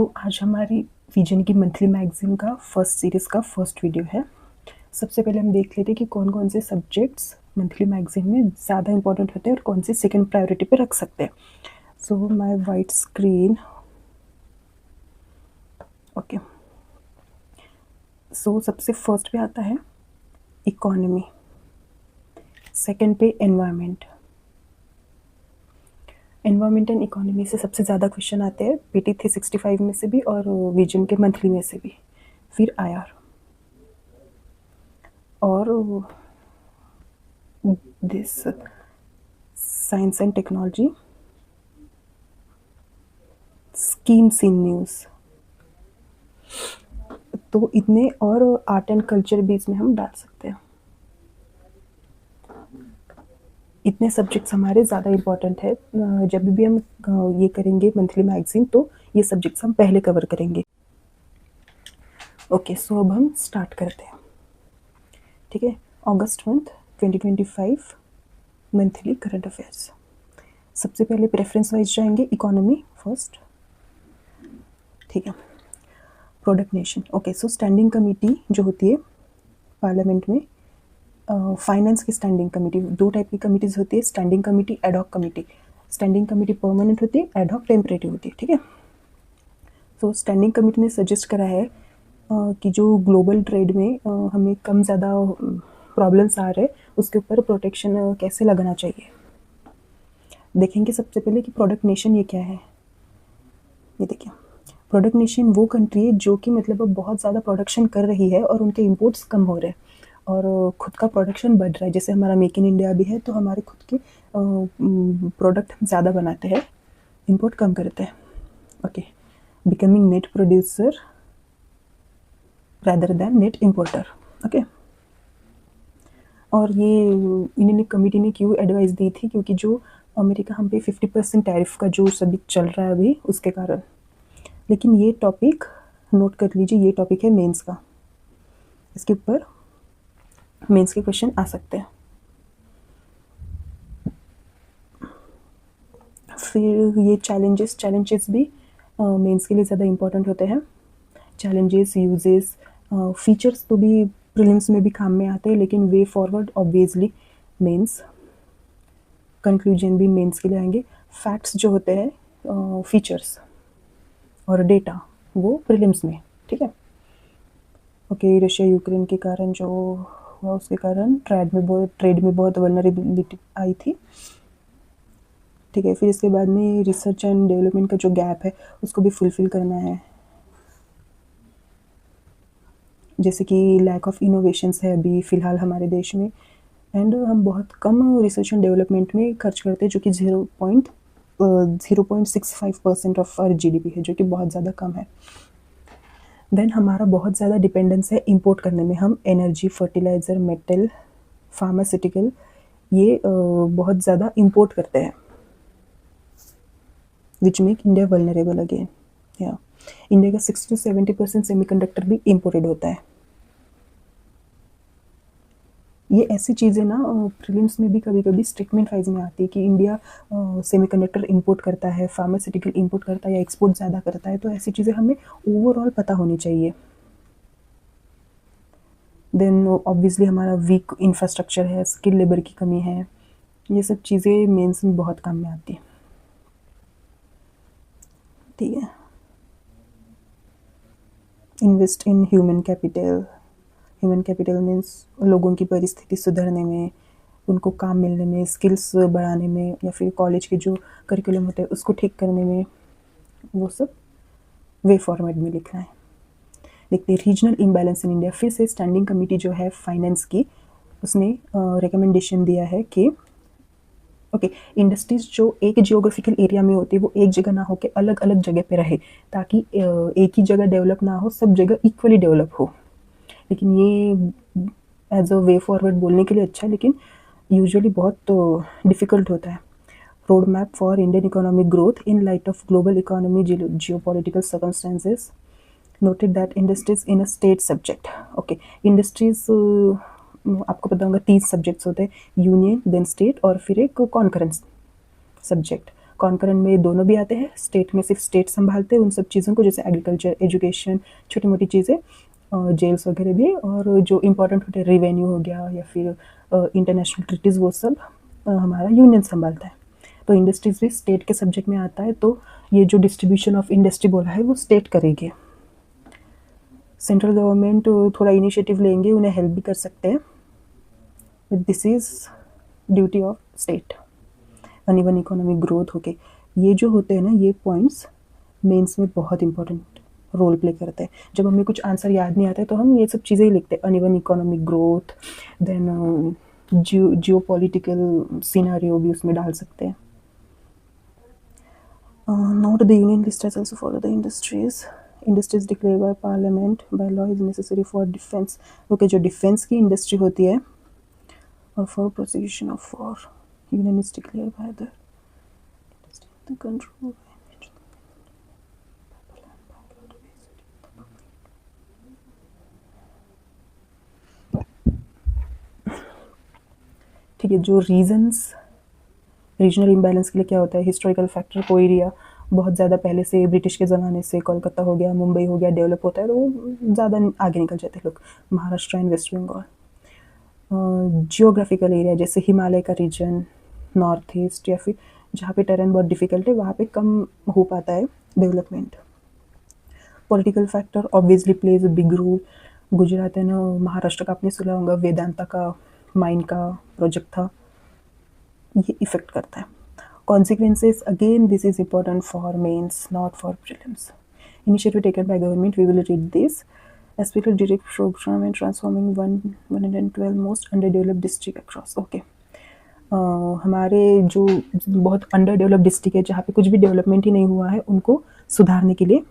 तो आज हमारी विजन की मंथली मैगजीन का फर्स्ट सीरीज़ का फर्स्ट वीडियो है। सबसे पहले हम देख लेते हैं कि कौन कौन से सब्जेक्ट्स मंथली मैगजीन में ज़्यादा इंपॉर्टेंट होते हैं और कौन से सेकंड प्रायोरिटी पे रख सकते हैं। So my white screen, okay. So सबसे फर्स्ट पे आता है इकोनॉमी, सेकंड पे एनवायरनमेंट। एनवायरनमेंट एंड इकोनॉमी से सबसे ज़्यादा क्वेश्चन आते हैं PT 365 में से भी और विजन के मंथली में से भी। फिर IR और this science and technology, schemes in news. तो इतने और आर्ट एंड कल्चर भी इसमें हम डाल सकते हैं। इतने सब्जेक्ट्स हमारे ज़्यादा इम्पॉर्टेंट है। जब भी हम ये करेंगे मंथली मैगजीन तो ये सब्जेक्ट्स हम पहले कवर करेंगे। ओके, सो अब हम स्टार्ट करते हैं। ठीक है, अगस्त मंथ 2025 मंथली करंट अफेयर्स। सबसे पहले प्रेफरेंस वाइज जाएंगे, इकोनॉमी फर्स्ट। ठीक है, प्रोडक्ट नेशन। ओके, सो स्टैंडिंग कमेटी जो होती है पार्लियामेंट में, फाइनेंस की स्टैंडिंग कमेटी, दो टाइप की कमिटीज़ होती है, standing committee, ad hoc committee. Standing committee permanent होती है, एडॉक टेम्परेरी होती है। ठीक है, तो स्टैंडिंग कमेटी ने सजेस्ट करा है कि जो ग्लोबल ट्रेड में हमें कम ज़्यादा प्रॉब्लम्स आ रहे हैं उसके ऊपर प्रोटेक्शन कैसे लगाना चाहिए। देखेंगे सबसे पहले कि प्रोडक्ट नेशन ये क्या है। ये देखिए, प्रोडक्ट नेशन वो कंट्री है जो कि मतलब अब बहुत ज़्यादा प्रोडक्शन कर रही है और उनके इंपोर्ट्स कम हो रहे हैं और खुद का प्रोडक्शन बढ़ रहा है। जैसे हमारा मेक इन इंडिया भी है, तो हमारे खुद के प्रोडक्ट ज़्यादा बनाते हैं, इंपोर्ट कम करते हैं। Okay, becoming net producer rather than net importer. Okay, और ये इंडियन कमेटी ने क्यों एडवाइस दी थी, क्योंकि जो अमेरिका हम पे 50% टैरिफ का जो सभी चल रहा है अभी, उसके कारण। लेकिन ये टॉपिक नोट कर लीजिए, ये टॉपिक है मेंस का, इसके ऊपर मेंस के क्वेश्चन आ सकते हैं। फिर ये चैलेंजेस भी मेंस के लिए ज़्यादा इम्पोर्टेंट होते हैं। चैलेंजेस, यूजेस, फीचर्स तो भी प्रीलिम्स में भी काम में आते हैं, लेकिन वे फॉरवर्ड ऑब्वियसली मेंस। कंक्लूजन भी मेंस के लिए आएंगे। फैक्ट्स जो होते हैं, फीचर्स और डेटा, वो प्रीलिम्स में। ठीक है, ओके। रशिया यूक्रेन के कारण जो हुआ, उसके कारण ट्रेड में बहुत वल्नरेबिलिटी आई थी। ठीक है, फिर इसके बाद में रिसर्च एंड डेवलपमेंट का जो गैप है उसको भी फुलफिल करना है, जैसे कि लैक ऑफ इनोवेशंस है अभी फ़िलहाल हमारे देश में, एंड हम बहुत कम रिसर्च एंड डेवलपमेंट में खर्च करते हैं, जो कि 0.65% ऑफ आवर GDP है, जो कि बहुत ज़्यादा कम है। देन हमारा बहुत ज़्यादा डिपेंडेंस है इंपोर्ट करने में। हम एनर्जी, फर्टिलाइज़र, मेटल, फार्मास्यूटिकल, ये बहुत ज़्यादा इंपोर्ट करते हैं, which make India vulnerable again. या इंडिया का 60 to 70% सेमीकंडक्टर भी इंपोर्टेड होता है। ये ऐसी चीज़ें ना प्रीलिम्स में भी कभी कभी स्टेटमेंट वाइज में आती है कि इंडिया सेमीकंडक्टर इंपोर्ट करता है, फार्मास्यूटिकल इंपोर्ट करता है या एक्सपोर्ट ज़्यादा करता है। तो ऐसी चीज़ें हमें ओवरऑल पता होनी चाहिए। देन ऑब्वियसली हमारा वीक इंफ्रास्ट्रक्चर है, स्किल लेबर की कमी है, ये सब चीज़ें मेंस में बहुत काम में आती है। ठीक है, invest in human capital. Human capital means लोगों की परिस्थिति सुधरने में, उनको काम मिलने में, स्किल्स बढ़ाने में, या फिर कॉलेज के जो करिकुलम होते हैं उसको ठीक करने में, वो सब वे फॉर्मेट में लिखना है। देखते हैं रीजनल इम्बैलेंस इन इंडिया। फिर से स्टैंडिंग कमेटी जो है फाइनेंस की, उसने रिकमेंडेशन दिया है कि ओके, इंडस्ट्रीज जो एक जियोग्राफिकल एरिया में होती है वो एक जगह ना होकर अलग अलग जगह पे रहे, ताकि एक ही जगह डेवलप ना हो, सब जगह इक्वली डेवलप हो। लेकिन ये एज अ वे फॉरवर्ड बोलने के लिए अच्छा है, लेकिन यूजुअली बहुत डिफ़िकल्ट होता है। Road map for Indian economic growth in light of global economy, geopolitical circumstances, noted that industries in a state subject. Okay, industries आपको पता होगा 3 सब्जेक्ट्स होते हैं, यूनियन, देन स्टेट, और फिर एक कॉन्करेंस सब्जेक्ट। कॉन्करेंट में दोनों भी आते हैं, स्टेट में सिर्फ स्टेट संभालते हैं उन सब चीज़ों को, जैसे एग्रीकल्चर, एजुकेशन, छोटी मोटी चीज़ें, जेल्स वगैरह भी, और जो इम्पोर्टेंट होते हैं रेवेन्यू हो गया या फिर इंटरनेशनल ट्रीटीज़, वो सब हमारा यूनियन संभालता है। तो इंडस्ट्रीज भी स्टेट के सब्जेक्ट में आता है, तो ये जो डिस्ट्रीब्यूशन ऑफ इंडस्ट्री बोला है वो स्टेट करेगी। सेंट्रल गवर्नमेंट थोड़ा इनिशिएटिव लेंगे, उन्हें हेल्प भी कर सकते हैं, this is duty of state. Uneven economic growth होके, ये जो होते हैं ना, ये पॉइंट्स मेंस में बहुत इंपॉर्टेंट रोल प्ले करते हैं। जब हमें कुछ आंसर याद नहीं आता है तो हम ये सब चीज़ें ही लिखते हैं, uneven economic growth, then geopolitical scenario भी उसमें डाल सकते हैं। Note the union list has also followed the industries. Industries declared by parliament by law is necessary for defense. Okay, जो डिफेंस की इंडस्ट्री होती है और for prosecution of war, union is declared by the control. ठीक है, जो reasons regional imbalance के लिए क्या होता है, हिस्टोरिकल फैक्टर, कोई एरिया बहुत ज़्यादा पहले से ब्रिटिश के ज़माने से, कोलकाता हो गया, मुंबई हो गया, डेवलप होता है तो वो ज़्यादा आगे निकल जाते हैं लोग, Maharashtra and West Bengal. Geographical area जैसे हिमालय का रीजन, नॉर्थ ईस्ट, या फिर जहाँ पे टेरेन बहुत डिफिकल्ट है वहाँ पे कम हो पाता है development. Political factor obviously plays a big role. Gujarat है ना, महाराष्ट्र का आपने सुना होगा, वेदांता का माइन का प्रोजेक्ट था, ये इफेक्ट करता है। Consequences, again this is important for mains, not for prelims. Initiative taken by government, we will read this. Aspirational direct program and transforming 112 most underdeveloped district across. Okay. हमारे जो बहुत under developed district है, जहाँ पे कुछ भी development ही नहीं हुआ है, उनको सुधारने के लिए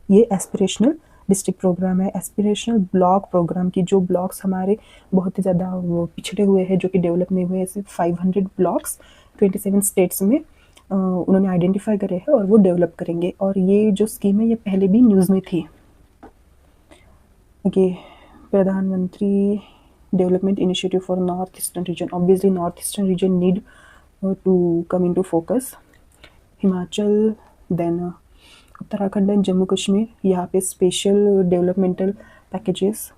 ये एस्पिरेशनल डिस्ट्रिक्ट प्रोग्राम है। एस्पिरेशनल ब्लॉक प्रोग्राम की जो ब्लॉक्स हमारे बहुत ही ज़्यादा पिछड़े हुए हैं, जो कि डेवलप नहीं हुए, ऐसे 500 ब्लॉक्स 27 स्टेट्स में उन्होंने आइडेंटिफाई करे हैं और वो डेवलप करेंगे। और ये जो स्कीम है ये पहले भी न्यूज़ में थी। ओके, प्रधानमंत्री development initiative for north eastern region. Obviously north eastern region need to come into focus. Himachal, then Uttarakhand and Jammu Kashmir, यहाँ पे स्पेशल डेवलपमेंटल पैकेजेस।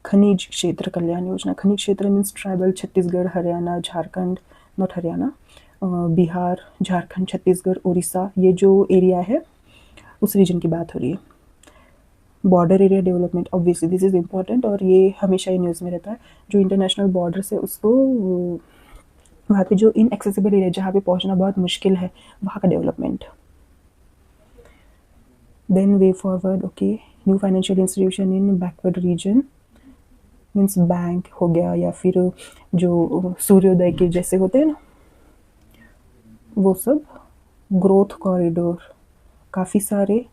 खनिज क्षेत्र कल्याण योजना, खनिज क्षेत्र means tribal, Chhattisgarh, Haryana, Jharkhand, not Haryana, Bihar, Jharkhand, Chhattisgarh, Orissa, ये जो एरिया है उस रीजन की बात हो रही है। Border area development, obviously this is important, और ये हमेशा ही न्यूज़ में रहता है। जो इंटरनेशनल बॉर्डर्स है उसको, वहाँ पे जो इनएक्सेसिबल एरिया, जहाँ पे पहुँचना बहुत मुश्किल है, वहाँ का development. Then way forward, okay, new financial institution in backward region means bank हो गया, या फिर जो सूर्योदय के जैसे होते हैं ना, वो सब। ग्रोथ कॉरिडोर, काफ़ी सारे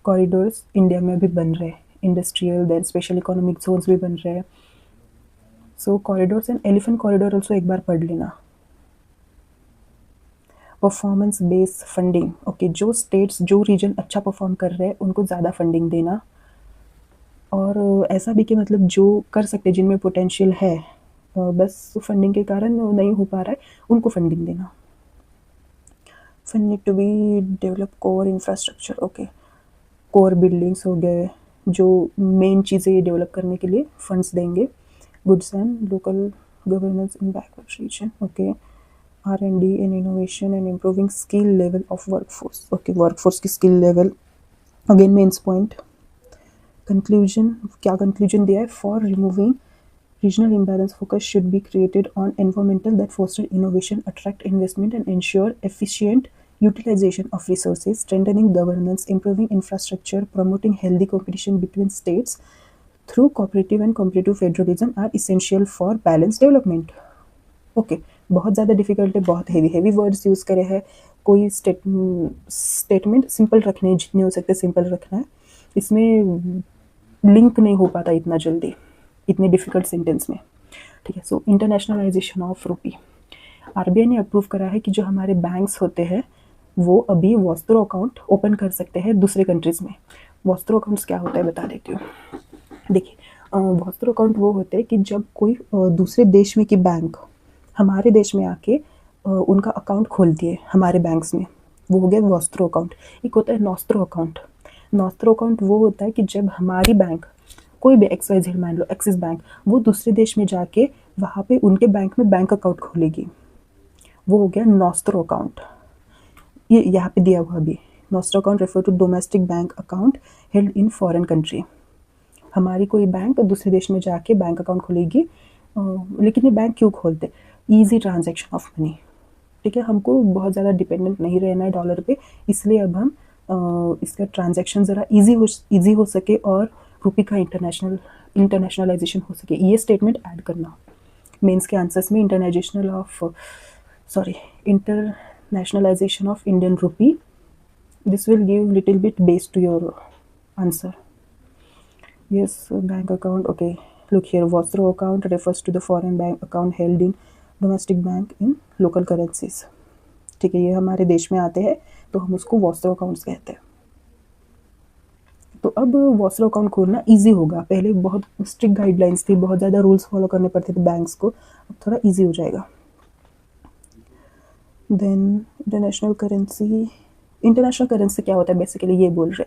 कॉरिडोर्स इंडिया में भी बन रहे हैं, industrial, then special economic zones भी बन रहे हैं। So corridors and elephant corridor also एक बार पढ़ लेना। परफॉर्मेंस बेस्ड फंडिंग, ओके, जो स्टेट्स, जो रीजन अच्छा परफॉर्म कर रहे हैं उनको ज़्यादा फंडिंग देना, और ऐसा भी कि मतलब जो कर सकते, जिनमें पोटेंशियल है, बस फंडिंग के कारण नहीं हो पा रहा है, उनको फंडिंग देना। Fund need to be develop core infrastructure, okay, core buildings हो गए, जो मेन चीज़ें डेवलप करने के लिए फंड्स देंगे। Goods and local governance in backward region, okay, R&D and innovation and improving skill level of workforce, okay, workforce की skill level, again mains point. Conclusion, क्या कंक्लूजन दिया है, for removing regional imbalance focus should be created on environmental that foster innovation, attract investment and ensure efficient utilization of resources, strengthening governance, improving infrastructure, promoting healthy competition between states through cooperative and competitive federalism are essential for balanced development. Okay, बहुत ज़्यादा difficult है, बहुत heavy words use करे हैं। कोई statement simple रखने हैं, जितने हो सकते सिंपल रखना है, इसमें लिंक नहीं हो पाता इतना जल्दी इतने डिफिकल्ट सेंटेंस में, ठीक है। सो इंटरनेशनलाइजेशन ऑफ रुपी, आरबीआई ने अप्रूव करा है कि जो हमारे बैंक्स होते हैं वो अभी वॉस्त्रो अकाउंट ओपन कर सकते हैं दूसरे कंट्रीज़ में। वॉस्त्रो अकाउंट्स क्या होता है बता देती हूँ। देखिए, वॉस्त्रो अकाउंट वो होते हैं कि जब कोई दूसरे देश में की बैंक हमारे देश में आके उनका अकाउंट खोलती है हमारे बैंक्स में, वो हो गया वॉस्त्रो अकाउंट। एक होता है नॉस्त्रो अकाउंट। नॉस्त्रो अकाउंट वो होता है कि जब हमारी बैंक, कोई भी XYZ मान लो एक्सिस बैंक, वो दूसरे देश में जाके वहाँ पे उनके बैंक में बैंक अकाउंट खोलेगी, वो हो गया नॉस्त्रो अकाउंट। ये यहाँ पे दिया हुआ भी, nostro account refer to domestic bank account held in foreign country. हमारी कोई बैंक दूसरे देश में जाके बैंक अकाउंट खोलेगी, लेकिन ये बैंक क्यों खोलते? ईजी ट्रांजैक्शन ऑफ मनी, ठीक है, हमको बहुत ज़्यादा डिपेंडेंट नहीं रहना है डॉलर पे, इसलिए अब हम इसका ट्रांजैक्शन ज़रा ईजी हो सके और रुपी का इंटरनेशनलाइजेशन हो सके। ये स्टेटमेंट ऐड करना मेंस के आंसर्स में, internationalisation of Indian rupee, this will give little bit base to your answer. Yes, bank account, okay, look here, Vostro account refers to the foreign bank account held in domestic bank in local currencies, ठीक है, ये हमारे देश में आते हैं तो हम उसको वॉस्ट्रो अकाउंट्स कहते हैं। तो अब वॉस्ट्रो अकाउंट खोलना इजी होगा, पहले बहुत स्ट्रिक्ट गाइडलाइंस थी, बहुत ज़्यादा रूल्स फॉलो करने पड़ते थे बैंक्स को, अब थोड़ा इजी हो जाएगा। देन इंटरनेशनल करेंसी क्या होता है बेसिकली, ये बोल रहे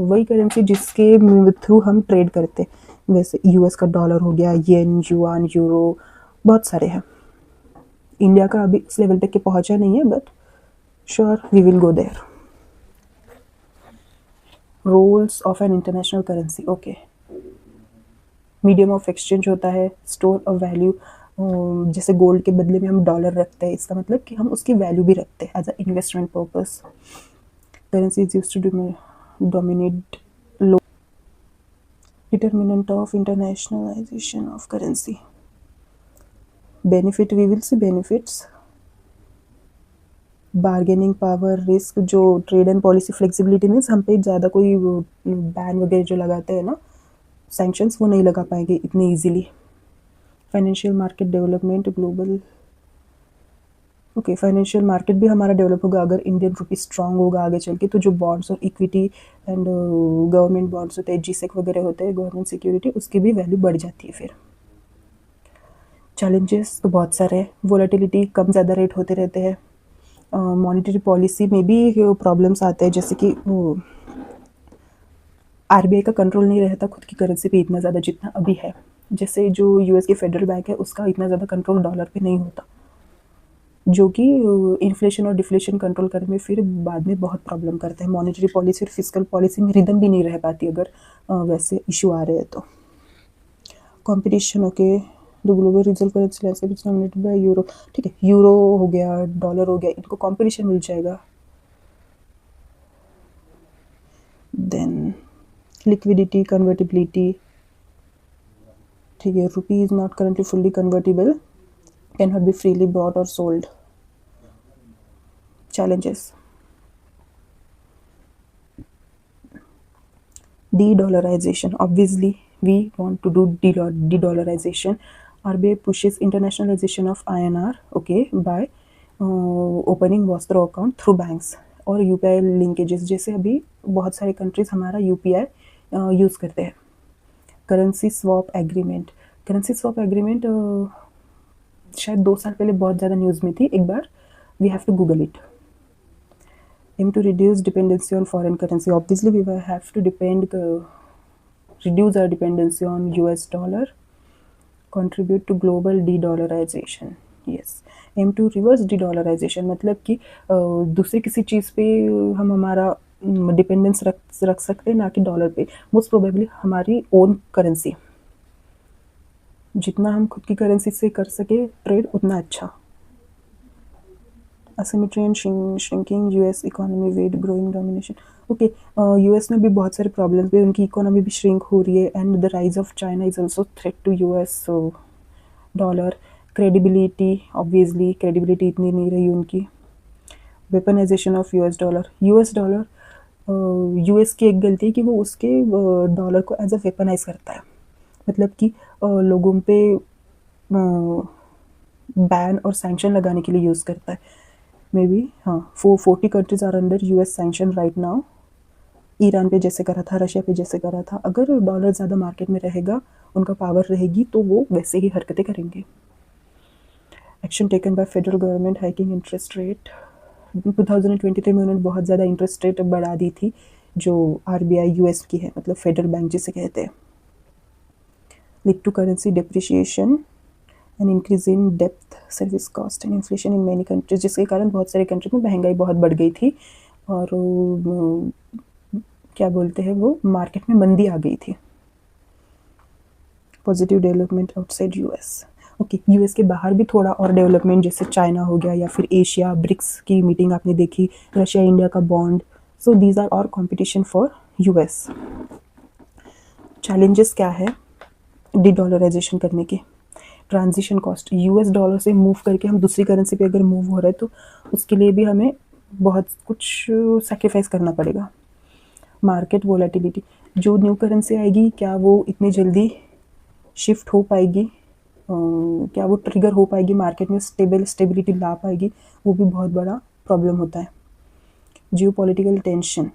वही करेंसी जिसके थ्रू हम ट्रेड करते हैं, वैसे US का डॉलर हो गया, येन, युआन, यूरो, बहुत सारे हैं। इंडिया का अभी इस लेवल तक के पहुंचा नहीं है, but sure we will go there. Roles of an international currency, okay, medium of exchange होता है, स्टोर ऑफ वैल्यू, जैसे गोल्ड के बदले में हम डॉलर रखते हैं, इसका मतलब कि हम उसकी वैल्यू भी रखते हैं as a investment purpose. Currency is used to dominate low, determinant of internationalization of currency. Benefit, we will see benefits, bargaining power, risk, जो trade and policy flexibility means हम पे ज़्यादा कोई बैन वगैरह जो लगाते हैं ना, सैंक्शंस, वो नहीं लगा पाएंगे इतने easily. Financial market development, global, okay, financial market भी हमारा डेवलप होगा अगर इंडियन रुपी स्ट्रांग होगा आगे चल के, तो जो बॉन्ड्स और इक्विटी एंड गवर्नमेंट बॉन्ड्स होते हैं, GSEC वगैरह होते हैं, गवर्नमेंट सिक्योरिटी, उसकी भी वैल्यू बढ़ जाती है फिर। चैलेंजेस तो बहुत सारे हैं, वोलेटिलिटी, कम ज़्यादा रेट होते रहते हैं, मॉनेटरी पॉलिसी में भी प्रॉब्लम्स आते हैं, जैसे कि RBI का कंट्रोल नहीं रहता खुद की करेंसी पे इतना ज़्यादा जितना अभी है, जैसे जो US की फेडरल बैंक है उसका इतना ज़्यादा कंट्रोल डॉलर पे नहीं होता, जो कि इन्फ्लेशन और डिफ्लेशन कंट्रोल करने में फिर बाद में बहुत प्रॉब्लम करता है। मॉनेटरी पॉलिसी और फिजिकल पॉलिसी में रिदम भी नहीं रह पाती अगर वैसे इशू आ रहे हैं तो। Competition, okay, the global reserve currency landscape is dominated by euro, ठीक है, यूरो हो गया, डॉलर हो गया, इनको कंपटीशन मिल जाएगा। देन लिक्विडिटी, कन्वर्टिबिलिटी, ठीक है, rupee is not currently fully convertible, can not be freely bought और sold. Challenges, de-dollarization, obviously we want to do de-dollarization. RBI pushes internationalization of INR, okay, by opening Vostro account through banks और UPI linkages, जैसे अभी बहुत सारे countries हमारा UPI use करते हैं। Currency swap agreement, currency swap agreement शायद 2 साल पहले बहुत ज़्यादा न्यूज़ में थी, एक बार we have to Google it. Aim to reduce dependency on foreign currency, obviously we will have to reduce our dependency on US dollar, contribute to global de-dollarization, yes, aim to reverse de-dollarization, मतलब कि दूसरी किसी चीज़ पे हम हमारा dependence रख सकते हैं, ना कि डॉलर पे। मोस्ट प्रोबेबली हमारी ओन करेंसी, जितना हम खुद की करेंसी से कर सके ट्रेड उतना अच्छा। asymmetry and shrinking US economy with growing domination, okay, US में भी बहुत सारे प्रॉब्लम्स भी, उनकी इकोनॉमी भी श्रिंक हो रही है, and the rise of China is also threat to US dollar. Credibility, obviously credibility इतनी नहीं रही उनकी। Weaponization of US dollar, US की एक गलती है कि वो उसके डॉलर को एज अ वेपनाइज करता है, मतलब कि लोगों पे बैन और सैंक्शन लगाने के लिए यूज़ करता है। मे बी, हाँ, 40 countries are under US sanction right now. Iran पे जैसे करा था, रशिया पे जैसे करा था, अगर डॉलर ज़्यादा मार्केट में रहेगा, उनका पावर रहेगी, तो वो वैसे ही हरकतें करेंगे। Action taken by federal government hiking interest rate. 2023 में उन्होंने बहुत ज़्यादा इंटरेस्ट रेट बढ़ा दी थी, जो RBI US की है, मतलब फेडरल बैंक जिसे कहते हैं। Lead to currency depreciation and increase in depth, service cost and inflation in many countries, जिसके कारण बहुत सारे कंट्री में महंगाई बहुत बढ़ गई थी और क्या बोलते हैं वो, मार्केट में मंदी आ गई थी। Positive development outside US। Okay, US के बाहर भी थोड़ा और डेवलपमेंट, जैसे चाइना हो गया या फिर एशिया, ब्रिक्स की मीटिंग आपने देखी, रशिया इंडिया का बॉन्ड। सो दीज आर और कॉम्पिटिशन फॉर US। चैलेंजेस क्या है डीडॉलराइजेशन करने के? ट्रांजिशन कॉस्ट, US डॉलर से मूव करके हम दूसरी करेंसी पे अगर मूव हो रहे हैं तो उसके लिए भी हमें बहुत कुछ सेक्रीफाइस करना पड़ेगा। मार्केट वोलेटिलिटी, जो न्यू करेंसी आएगी क्या वो इतनी जल्दी शिफ्ट हो पाएगी, क्या वो ट्रिगर हो पाएगी मार्केट में, स्टेबिलिटी ला पाएगी, वो भी बहुत बड़ा प्रॉब्लम होता है। Geopolitical tension,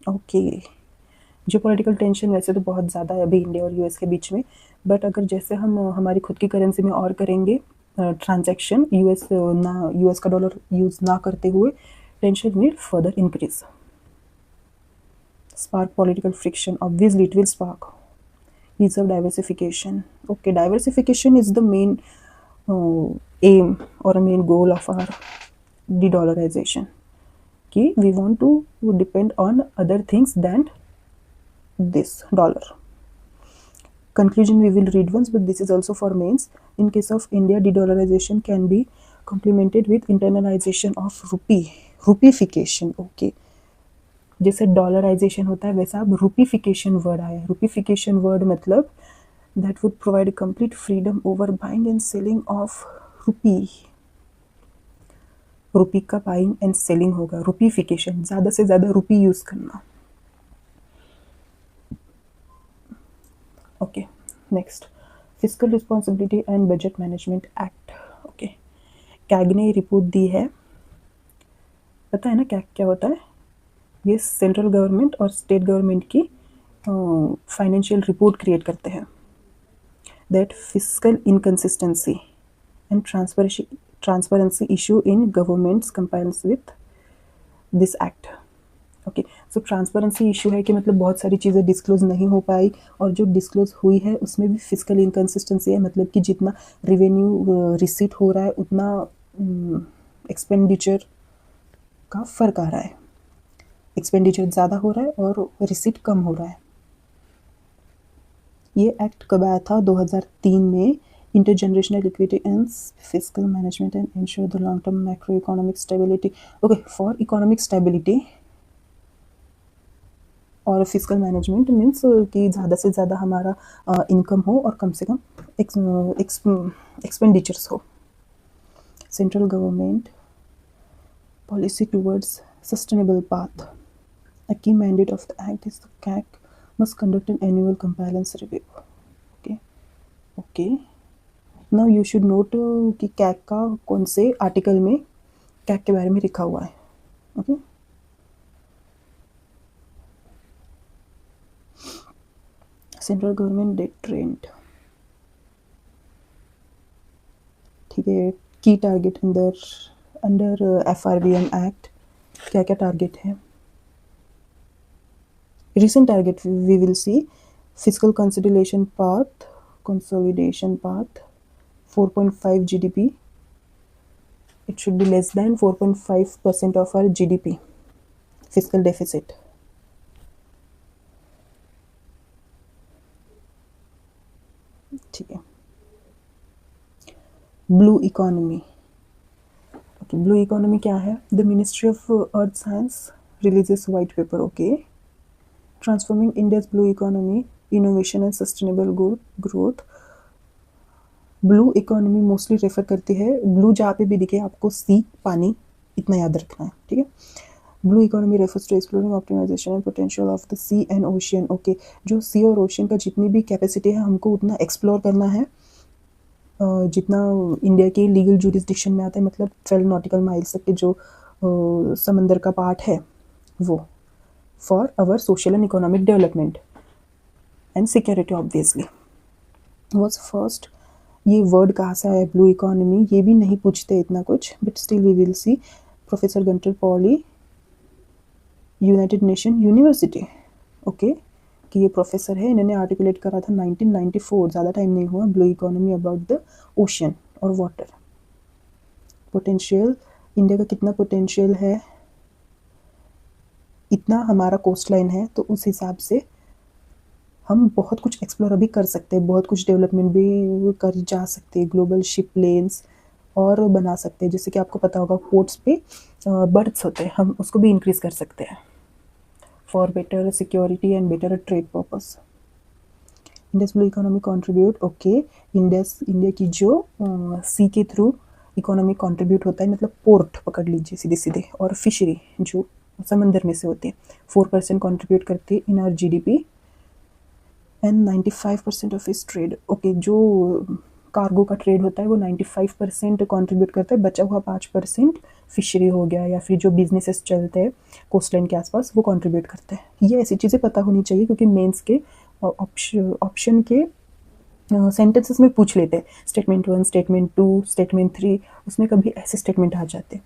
okay, geopolitical tension वैसे तो बहुत ज़्यादा है अभी इंडिया और US के बीच में, बट अगर जैसे हम हमारी खुद की करेंसी में और करेंगे ट्रांजैक्शन, US का डॉलर यूज़ ना करते हुए, tension will further increase. Spark political friction, obviously it will spark. Ease of diversification. Okay, diversification is the main aim or a main goal of our de-dollarization. कि we want to depend on other things than this dollar. Conclusion we will read once, but this is also for mains. In case of India, de-dollarization can be complemented with internalization of rupification. Okay. जैसे dollarisation होता है वैसा अब रूपीफिकेशन word आया है। रूपीफिकेशन word मतलब that would provide complete freedom over buying and selling of rupee का buying and selling होगा। रूपीफिकेशन, ज़्यादा से ज़्यादा रुपी यूज़ करना। Okay, next, fiscal responsibility and budget management act. Okay, CAG ने रिपोर्ट दी है, पता है ना कैग क्या होता है? ये सेंट्रल गवर्नमेंट और स्टेट गवर्नमेंट की फाइनेंशियल रिपोर्ट क्रिएट करते हैं। That fiscal inconsistency and transparency issue in governments compliance with this act. Okay, so transparency issue है कि मतलब बहुत सारी चीज़ें डिस्क्लोज नहीं हो पाई, और जो डिस्क्लोज हुई है उसमें भी फिस्कल इनकन्सिस्टेंसी है, मतलब कि जितना रेवेन्यू रिसीट हो रहा है उतना एक्सपेंडिचर का फ़र्क आ रहा है। एक्सपेंडिचर ज़्यादा हो रहा है और रिसीट कम हो रहा है। ये एक्ट कब आया था? 2003 में। Intergenerational equity and fiscal management and ensure the long term macro economic stability. Okay, for economic stability और फिस्कल मैनेजमेंट मीन्स कि ज़्यादा से ज़्यादा हमारा इनकम हो और कम से कम एक्सपेंडिचर्स हो। Central government policy towards sustainable path. A key mandate of the act is the CAC must conduct an annual compliance review. Okay. Now you should note कि CAC का कौन से आर्टिकल में CAC के बारे में लिखा हुआ है। Okay. Central government debt rent, ठीक है। की टारगेट अंडर FRBM एक्ट क्या क्या टारगेट है? Recent target we will see fiscal consolidation path 4.5 GDP. It should be less than 4.5% of our GDP fiscal deficit. ठीक है। Blue economy, okay, blue economy क्या है? The ministry of earth science releases white paper. Okay, transforming India's blue economy, innovation and sustainable growth. Blue economy mostly refer करती है, blue जहाँ पे भी दिखे आपको सी, पानी, इतना याद रखना है, ठीक है। Blue economy refers to exploring optimization and potential of the sea and ocean. Okay, जो सी और ओशियन का जितनी भी कैपेसिटी है हमको उतना एक्सप्लोर करना है, जितना इंडिया के लीगल जुरिस्डिक्शन में आता है, मतलब 12 नॉटिकल माइल्स तक के जो समंदर का पार्ट है वो, for our social and economic development and security obviously was first ये वर्ड कहाँ से आया ब्लू इकोनॉमी, ये भी नहीं पूछते इतना कुछ, but still we will see. Professor Gunter Pauli, united nation university, okay, कि ये प्रोफेसर है, इन्होंने आर्टिकुलेट करा था 1994, ज़्यादा टाइम नहीं हुआ, blue economy about the ocean और वाटर। पोटेंशियल, इंडिया का कितना पोटेंशियल है, इतना हमारा कोस्ट लाइन है, तो उस हिसाब से हम बहुत कुछ एक्सप्लोर अभी कर सकते हैं, बहुत कुछ डेवलपमेंट भी कर जा सकते हैं, ग्लोबल शिप लेन्स और बना सकते हैं, जैसे कि आपको पता होगा पोर्ट्स पे बर्थ्स होते हैं, हम उसको भी इंक्रीज़ कर सकते हैं for better security and better trade purpose. Indus blue economy contribute, okay, India की जो सी के थ्रू इकोनॉमी कंट्रीब्यूट होता है, मतलब पोर्ट पकड़ लीजिए सीधे सीधे, और फिशरी जो समंदर में से होती है, 4% कंट्रीब्यूट करती है in our GDP and 95% of इस ट्रेड, ओके, जो कार्गो का ट्रेड होता है वो 95% कंट्रीब्यूट करता है, बचा हुआ 5% फिशरी हो गया या फिर जो बिजनेसेस चलते हैं कोस्ट लाइन के आसपास वो कंट्रीब्यूट करते हैं। ये ऐसी चीज़ें पता होनी चाहिए, क्योंकि मेंस के ऑप्शन के सेंटेंसेस में पूछ लेते हैं, स्टेटमेंट 1, स्टेटमेंट 2, स्टेटमेंट 3, उसमें कभी ऐसे स्टेटमेंट आ जाते हैं।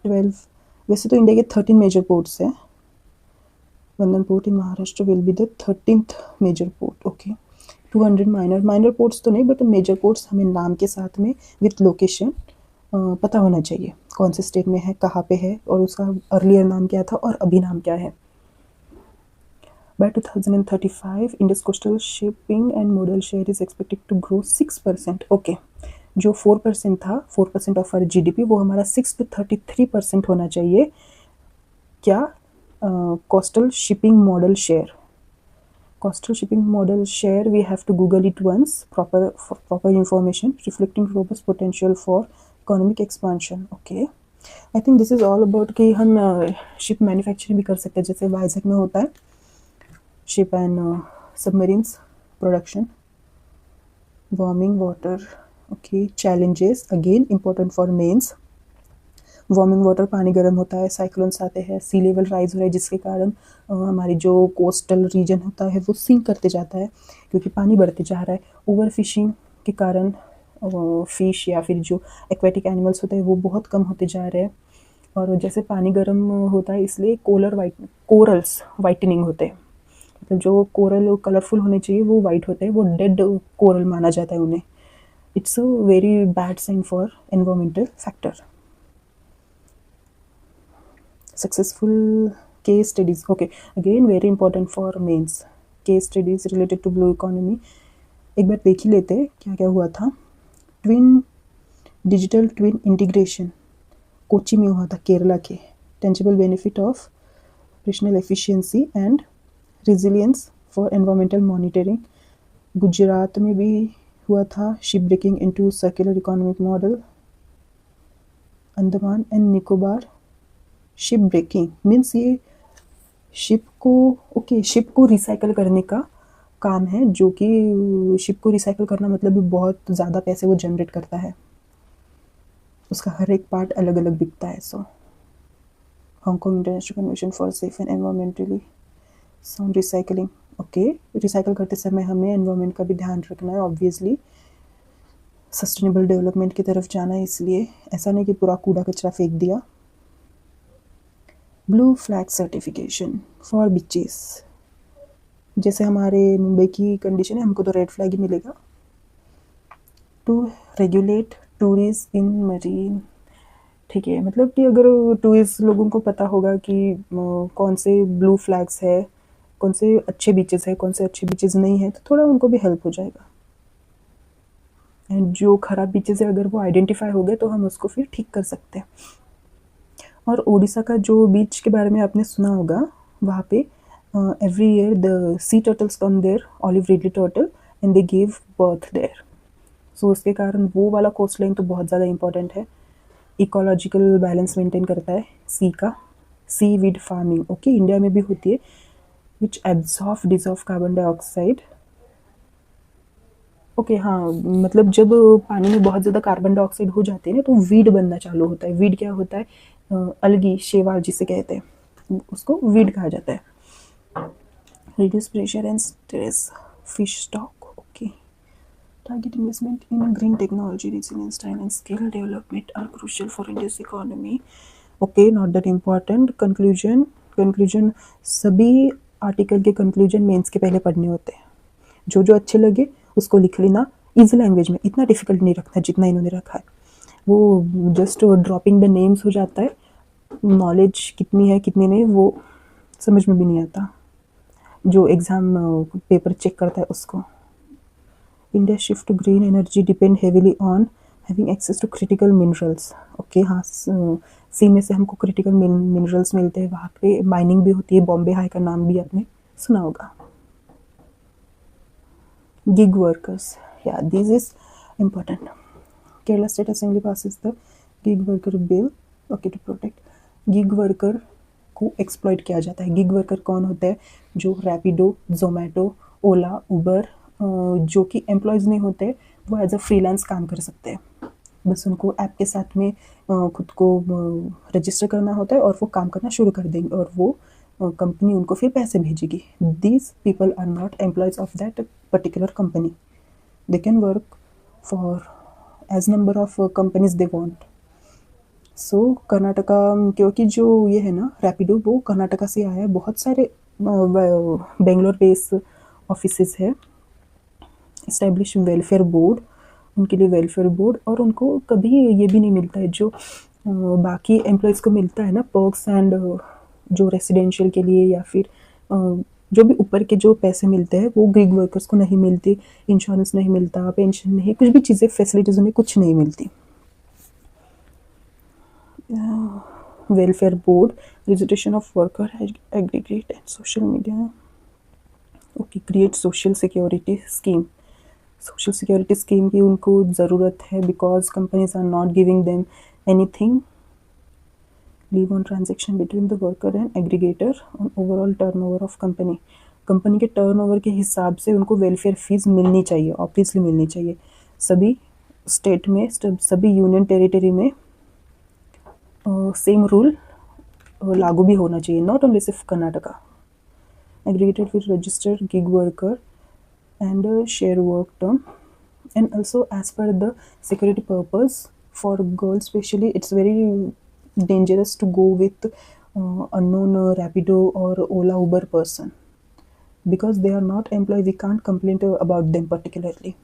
12, वैसे तो इंडिया के 13 मेजर पोर्ट्स हैं, Vandan Port in Maharashtra will be the 13th major port, okay. 200 minor ports तो नहीं, बट मेजर पोर्ट्स हमें नाम के साथ में विथ लोकेशन पता होना चाहिए, कौन से स्टेट में है, कहाँ पे है, और उसका अर्लियर नाम क्या था और अभी नाम क्या है। By 2035, Indus coastal shipping and modal share is expected to grow 6%, okay. जो 4% था, 4% ऑफ आवर जीडीपी, वो हमारा 6 to 33% होना चाहिए। क्या? Coastal shipping modal share. Coastal shipping model share, we have to Google it once, proper information, reflecting robust potential for economic expansion, okay. I think this is all about कि हम ship manufacturing भी कर सकते हैं, जैसे वाइजैक में होता है ship and submarines production. Warming water, okay. Challenges, again important for mains. Warming water, पानी गर्म होता है, साइक्लोन्स आते हैं, सी लेवल राइज हो रहा है, जिसके कारण हमारी जो कोस्टल रीजन होता है वो सिंक करते जाता है, क्योंकि पानी बढ़ते जा रहा है। ओवर फिशिंग के कारण फिश या फिर जो एक्वेटिक एनिमल्स होते हैं वो बहुत कम होते जा रहे हैं, और जैसे पानी गर्म होता है इसलिए कोरल्स वाइटनिंग होते हैं, मतलब जो कोरल कलरफुल होने चाहिए वो वाइट होते हैं, वो डेड कोरल माना जाता है उन्हें। It's a very bad sign for environmental factor. Successful case studies, okay, again very important for mains, case studies related to blue economy। एक बार देख ही लेते क्या क्या हुआ था। डिजिटल ट्विन इंटीग्रेशन कोची में हुआ था, केरला के। Tangible benefit of operational efficiency and resilience for environmental monitoring, Gujarat में भी हुआ था। Ship breaking into circular economic model, Andaman and Nicobar. Ship breaking means ये शिप को रिसाइकल करने का काम है, जो कि शिप को रिसाइकल करना मतलब भी बहुत ज़्यादा पैसे वो जनरेट करता है, उसका हर एक पार्ट अलग अलग बिकता है। So Hong Kong international convention for safe and environmentally sound recycling, okay. Recycle करते समय हमें एनवायरमेंट का भी ध्यान रखना है, ऑब्वियसली सस्टेनेबल डेवलपमेंट की तरफ जाना है, इसलिए ऐसा नहीं कि पूरा कूड़ा कचरा फेंक दिया। Blue flag certification for beaches, जैसे हमारे मुंबई की कंडीशन है, हमको तो रेड फ्लैग ही मिलेगा। To regulate tourism in marine, ठीक है, मतलब कि अगर टूरिस्ट लोगों को पता होगा कि कौन से ब्लू फ्लैग्स है, कौन से अच्छे बीचेस है, कौन से अच्छे बीचेस नहीं है, तो थोड़ा उनको भी हेल्प हो जाएगा। एंड जो खराब बीचेस है अगर वो आइडेंटिफाई हो गए तो हम उसको फिर ठीक कर सकते हैं। और उड़ीसा का जो बीच के बारे में आपने सुना होगा, वहाँ पे every year the sea turtles come there, olive ridley turtle, and they give birth there. So उसके कारण वो वाला कोस्ट लाइन तो बहुत ज़्यादा इंपॉर्टेंट है, इकोलॉजिकल बैलेंस मेंटेन करता है सी का। सी वीड फार्मिंग, ओके, इंडिया में भी होती है, विच डिजॉर्व कार्बन डाइऑक्साइड, ओके, हाँ, मतलब जब पानी में बहुत ज़्यादा कार्बन डाइऑक्साइड हो जाते हैं ना तो वीड बनना चालू होता है। वीड क्या होता है? अलगी, शेवाल जिसे कहते हैं, उसको वीड कहा जाता है। Reduce pressure and stress fish stock, okay. Target investment in green technology, resilience, time and skill development are crucial for India's economy. Okay, not that important. Conclusion सभी आर्टिकल के कंक्लूजन मेंस के पहले पढ़ने होते हैं. जो जो अच्छे लगे उसको लिख लेना इजी लैंग्वेज में, इतना डिफिकल्ट नहीं रखना जितना इन्होंने रखा है. वो जस्ट ड्रॉपिंग द नेम्स हो जाता है. नॉलेज कितनी है कितनी नहीं वो समझ में भी नहीं आता जो एग्ज़ाम पेपर चेक करता है उसको. India shift to green energy depend heavily on having access to critical minerals. Okay, हाँ, सी में से हमको क्रिटिकल मिनरल्स मिलते हैं. वहाँ पे माइनिंग भी होती है. बॉम्बे हाई का नाम भी आपने सुना होगा. गिग वर्कर्स, या this is important. Kerala state assembly passes the gig worker bill, okay, to protect gig worker को एक्सप्लॉइट किया जाता है. गिग वर्कर कौन होता है? जो रैपिडो, जोमेटो, ओला, उबर, जो कि एम्प्लॉयज़ नहीं होते, वो एज अ फ्रीलांस काम कर सकते हैं. बस उनको ऐप के साथ में खुद को रजिस्टर करना होता है और वो काम करना शुरू कर देंगे और वो कंपनी उनको फिर पैसे भेजेगी. These people are not employees of that particular company. They can work for as number of companies they want. So Karnataka, क्योंकि जो ये है ना रैपिडो, वो कर्नाटका से आया है. बहुत सारे बेंगलोर बेस ऑफिसेज है. इस्टेब्लिश वेलफेयर बोर्ड, उनके लिए वेलफेयर बोर्ड, और उनको कभी ये भी नहीं मिलता है जो बाकी एम्प्लॉयज़ को मिलता है ना पर्क्स एंड जो रेसिडेंशियल के लिए या फिर जो भी ऊपर के जो पैसे मिलते हैं वो गिग वर्कर्स को नहीं मिलती. इंश्योरेंस नहीं मिलता, पेंशन नहीं, कुछ भी चीज़ें फैसिलिटीज़ उन्हें कुछ नहीं मिलती. Welfare board, reservation of worker, aggregate and social media. Okay, create social security scheme. Social security scheme की उनको ज़रूरत है because companies are not giving them anything. Leave on transaction between the worker and aggregator on overall turnover of company. Company के turnover के हिसाब से उनको welfare fees मिलनी चाहिए, ऑब्वियसली मिलनी चाहिए. सभी स्टेट में, सभी यूनियन टेरिटरी में सेम रूल लागू भी होना चाहिए, नॉट ओनली सिर्फ Karnataka. Aggregated will register gig worker and share work term, and also as per the security purpose for girls especially it's very dangerous to go with unknown Rapido or Ola Uber person because they are not employed. We can't complain about them particularly.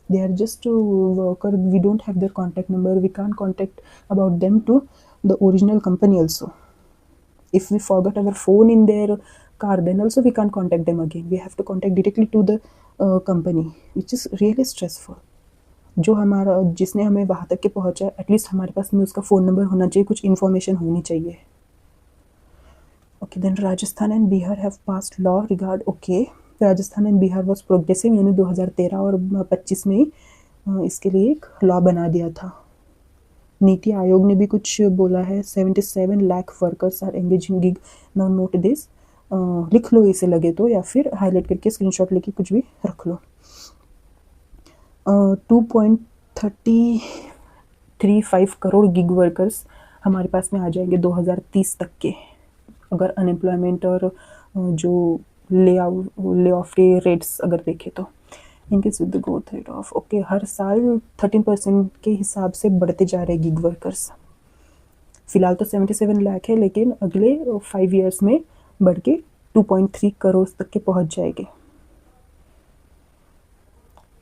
They are just a worker. We don't have their contact number. We can't contact about them to the original company also. If we forgot our phone in their car, then also we can't contact them again. We have to contact directly to the company, which is really stressful. जो हमारा जिसने हमें वहाँ तक के पहुँचा, at least हमारे पास में उसका फ़ोन नंबर होना चाहिए, कुछ इन्फॉर्मेशन होनी चाहिए. Okay, then Rajasthan and Bihar have passed law regard. Okay, Rajasthan and Bihar was progressive. इन्होंने 2013 और 25 में इसके लिए एक लॉ बना दिया था. नीति आयोग ने भी कुछ बोला है. 77 lakh workers are engaging gig. Now note this. लिख लो इसे लगे तो, या फिर हाईलाइट करके स्क्रीनशॉट लेके कुछ भी रख लो. 2.35 करोड़ गिग वर्कर्स हमारे पास में आ जाएंगे 2030 तक के, अगर अनएम्प्लॉयमेंट और जो ले ऑफ के रेट्स अगर देखें तो. Increase with the growth rate of. Okay, हर साल 13% के हिसाब से बढ़ते जा रहे गिग वर्कर्स. फिलहाल तो 77 लाख है, लेकिन अगले 5 ईयर्स में बढ़ के 2.3 करोड़ तक के पहुंच जाएंगे.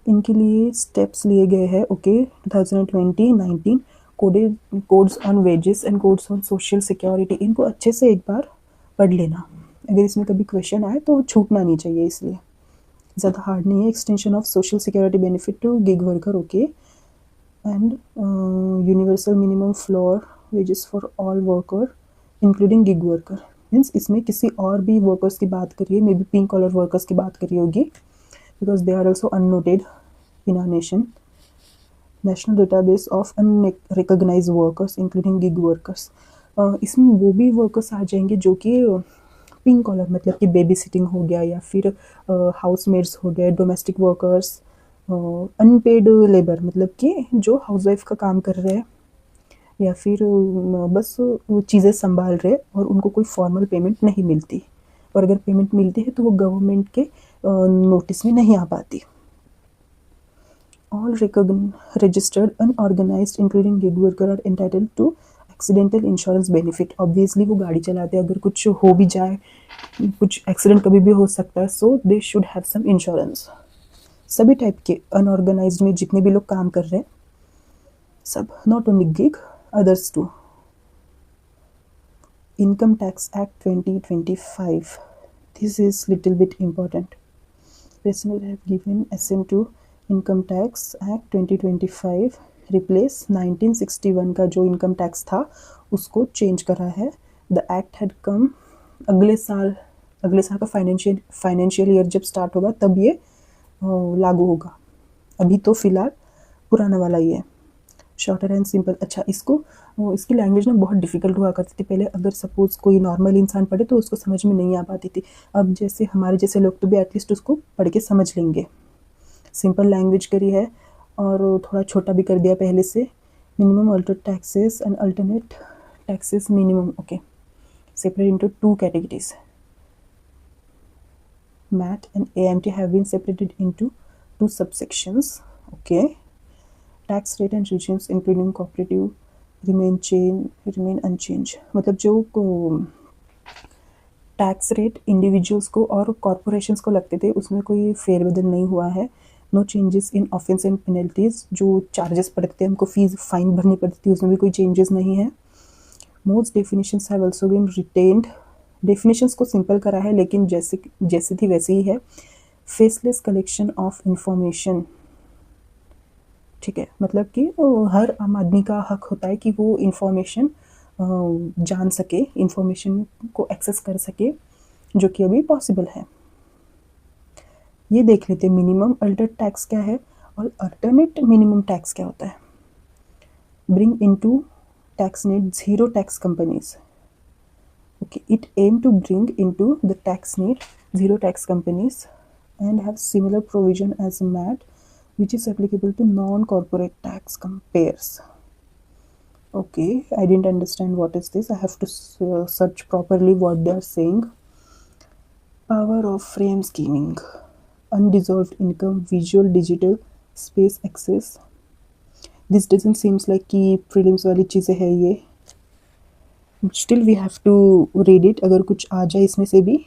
इनके लिए स्टेप्स लिए गए हैं. Okay, 2020-19 codes on wages and codes on social security. इनको अच्छे से एक बार पढ़ लेना, अगर इसमें कभी क्वेश्चन आए तो छूटना नहीं चाहिए, इसलिए ज़्यादा हार्ड नहीं है. Extension of social security benefit to gig worker. Okay, and universal minimum floor wages for all worker including gig worker. Means इसमें किसी और भी वर्कर्स की बात करिए, maybe pink collar workers की बात करी होगी, because they are also unnoted in our nation. National database of unrecognized workers including gig workers. इसमें वो भी वर्कर्स आ जाएंगे जो कि पिंक कॉलर, मतलब कि बेबी सिटिंग हो गया, या फिर हाउस मेड्स हो गए, डोमेस्टिक वर्कर्स, अनपेड लेबर, मतलब कि जो हाउसवाइफ का काम कर रहे हैं या फिर बस वो चीज़ें संभाल रहे और उनको कोई फॉर्मल पेमेंट नहीं मिलती, और अगर पेमेंट मिलती है तो वो गवर्नमेंट के नोटिस में नहीं आ पाती. All registered unorganized including gig worker are entitled to accidental insurance benefit. Obviously वो गाड़ी चलाते हैं, अगर कुछ हो भी जाए, कुछ एक्सीडेंट कभी भी हो सकता है, so they should have some insurance. सभी टाइप के अनऑर्गेनाइज्ड में जितने भी लोग काम कर रहे हैं सब, not only gig, others too. Income Tax Act 2025. This is little bit important. President have given assent to Income Tax Act 2025. Replace 1961 का जो इनकम टैक्स था उसको चेंज करा है. द एक्ट हैड कम अगले साल का फाइनेंशियल ईयर जब स्टार्ट होगा तब ये लागू होगा. अभी तो फिलहाल पुराना वाला ही है. Shorter and simple. अच्छा, इसकी लैंग्वेज ना बहुत डिफ़िकल्ट हुआ करती थी पहले. अगर सपोज़ कोई नॉर्मल इंसान पढ़े तो उसको समझ में नहीं आ पाती थी. अब जैसे हमारे जैसे लोग तो भी एटलीस्ट उसको पढ़ के समझ लेंगे. सिंपल लैंग्वेज करी है और थोड़ा छोटा भी कर दिया पहले से. Minimum alternate taxes and alternate taxes minimum, okay, separate into 2 categories. MAT and AMT have been separated into 2 subsections. Okay. Tax rate and regimes including cooperative remain unchanged. मतलब जो टैक्स रेट इंडिविजुअल्स को और corporations को लगते थे उसमें कोई फेरबदल नहीं हुआ है. No changes in offense and penalties. जो चार्जेस पड़ते थे, हमको फीस फाइन भरनी पड़ती थी, उसमें भी कोई चेंजेस नहीं है. Most definitions have also been retained. Definitions को सिंपल करा है लेकिन जैसे थी वैसे ही है. Faceless collection of information. ठीक है, मतलब कि हर आम आदमी का हक होता है कि वो इंफॉर्मेशन जान सके, इंफॉर्मेशन को एक्सेस कर सके, जो कि अभी पॉसिबल है. ये देख लेते हैं मिनिमम अल्टरनेट टैक्स क्या है और अल्टरनेट मिनिमम टैक्स क्या होता है. Bring into tax net zero tax companies. Okay, it aim to bring into the tax net zero tax companies and have similar provision as MAT which is applicable to non-corporate tax payers. Okay, I didn't understand what is this. I have to search properly what they are saying. Power of frame scheming, undissolved income, visual digital space access. This doesn't seems like कि prelims वाली चीज़ें है ये. Still we have to read it. अगर कुछ आ जाए इसमें से भी